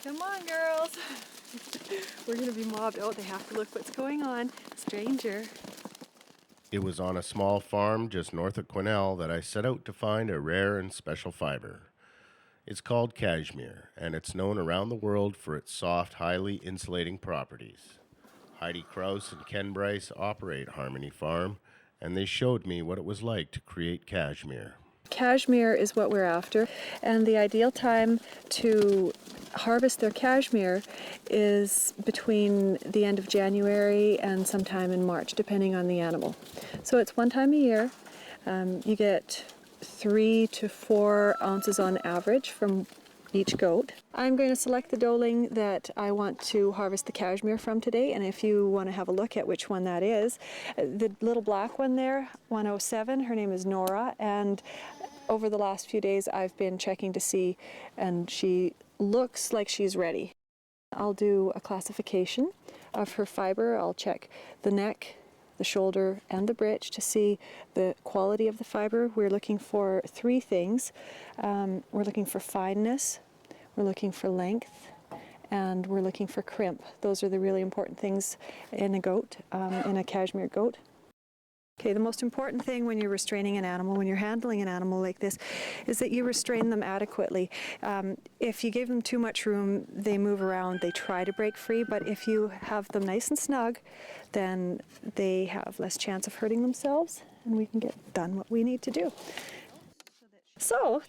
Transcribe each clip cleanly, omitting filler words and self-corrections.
Come on, girls. We're going to be mobbed. Oh, they have to look what's going on. Stranger. It was on a small farm just north of Quesnel that I set out to find a rare and special fiber. It's called Cashmere, and it's known around the world for its soft, highly insulating properties. Heidi Kraus and Ken Bryce operate Harmony Farm, and they showed me what it was like to create cashmere. Cashmere is what we're after, and the ideal time to harvest their cashmere is between the end of January and sometime in March, depending on the animal. So it's one time a year. You get 3 to 4 ounces on average from each goat. I'm going to select the doeling that I want to harvest the cashmere from today, and if you want to have a look at which one that is, the little black one there, 107, her name is Nora, and over the last few days I've been checking to see, and she looks like she's ready. I'll do a classification of her fiber. I'll check the neck, the shoulder, and the bridge to see the quality of the fiber. We're looking for 3 things. We're looking for fineness, we're looking for length, and we're looking for crimp. Those are the really important things in a goat, in a cashmere goat. Okay, the most important thing when you're restraining an animal, when you're handling an animal like this, is that you restrain them adequately. If you give them too much room, they move around, they try to break free, but if you have them nice and snug, then they have less chance of hurting themselves, and we can get done what we need to do. So,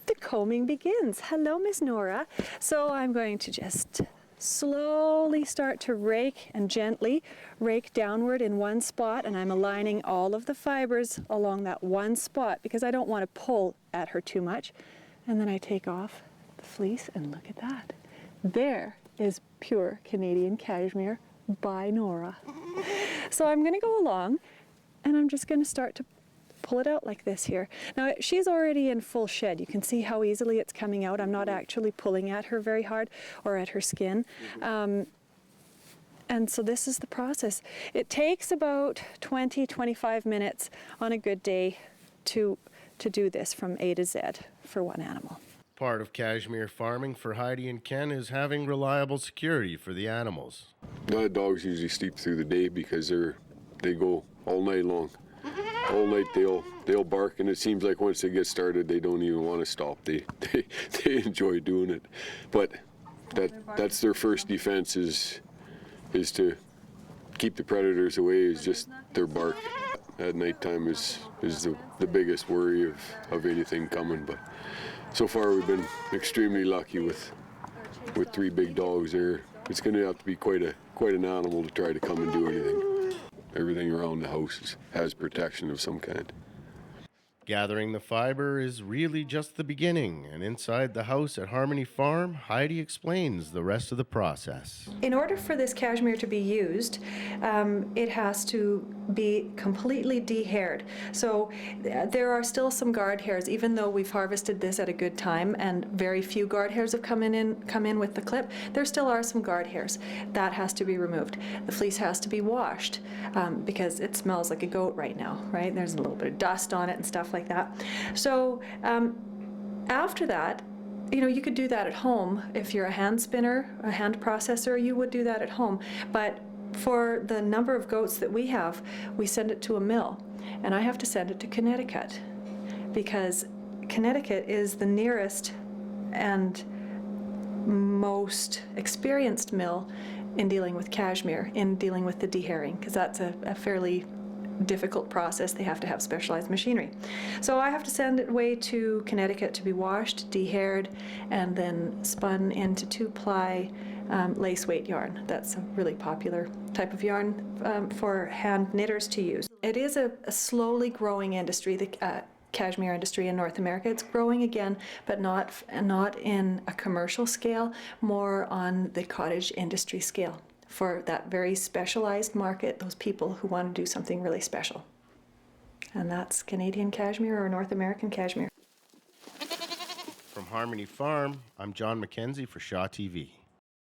the combing begins. Hello, Miss Nora. So I'm going to just slowly start to rake and gently rake downward in one spot, and I'm aligning all of the fibers along that one spot because I don't want to pull at her too much. And then I take off the fleece, and look at that. There is pure Canadian cashmere by Nora. So I'm going to go along, and I'm just going to start to pull it out like this here. Now she's already in full shed. You can see how easily it's coming out. I'm not actually pulling at her very hard or at her skin. And so this is the process. It takes about 20-25 minutes on a good day to do this from A to Z for one animal. Part of cashmere farming for Heidi and Ken is having reliable security for the animals. The dogs usually sleep through the day because they go all night long. All night they'll bark, and it seems like once they get started, they don't even want to stop. They enjoy doing it, but that's their first defense is to keep the predators away. Is just their bark. At nighttime is the biggest worry of anything coming. But so far we've been extremely lucky with 3 big dogs there. It's going to have to be quite an animal to try to come and do anything. Everything around the house has protection of some kind. Gathering the fiber is really just the beginning, and inside the house at Harmony Farm, Heidi explains the rest of the process. In order for this cashmere to be used, it has to be completely de-haired. So there are still some guard hairs, even though we've harvested this at a good time and very few guard hairs have come in with the clip. There still are some guard hairs. That has to be removed. The fleece has to be washed because it smells like a goat right now, right? There's a little bit of dust on it and stuff like that. So after that, you could do that at home. If you're a hand spinner, a hand processor, you would do that at home. But for the number of goats that we have, we send it to a mill, and I have to send it to Connecticut because Connecticut is the nearest and most experienced mill in dealing with cashmere, in dealing with the dehairing, because that's a fairly difficult process. They have to have specialized machinery. So I have to send it away to Connecticut to be washed, dehaired, and then spun into 2-ply lace weight yarn. That's a really popular type of yarn for hand knitters to use. It is a slowly growing industry, the cashmere industry in North America. It's growing again, but not in a commercial scale, more on the cottage industry scale, for that very specialized market, those people who want to do something really special. And that's Canadian cashmere or North American cashmere. From Harmony Farm, I'm John McKenzie for Shaw TV.